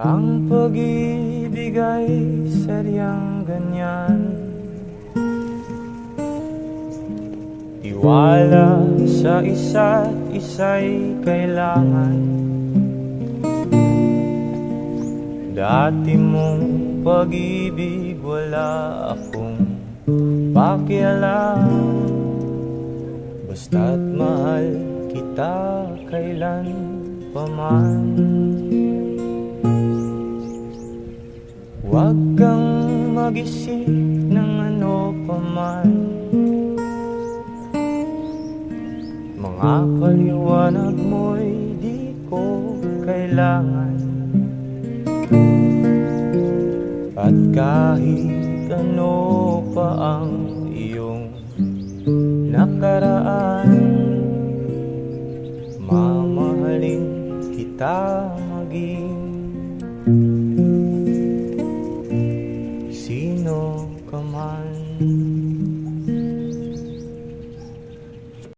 Ang pag-ibig ay sadyang ganyan, tiwala sa isa't isa'y kailangan. Dati mong pag-ibig wala akong pakialam, basta't mahal kita kailan paman. Huwag kang mag-isip ng ano paman, mga paliwanag mo'y di ko kailangan. At kahit ano pa ang iyong nakaraan, mamahalin kita maging sino ka man.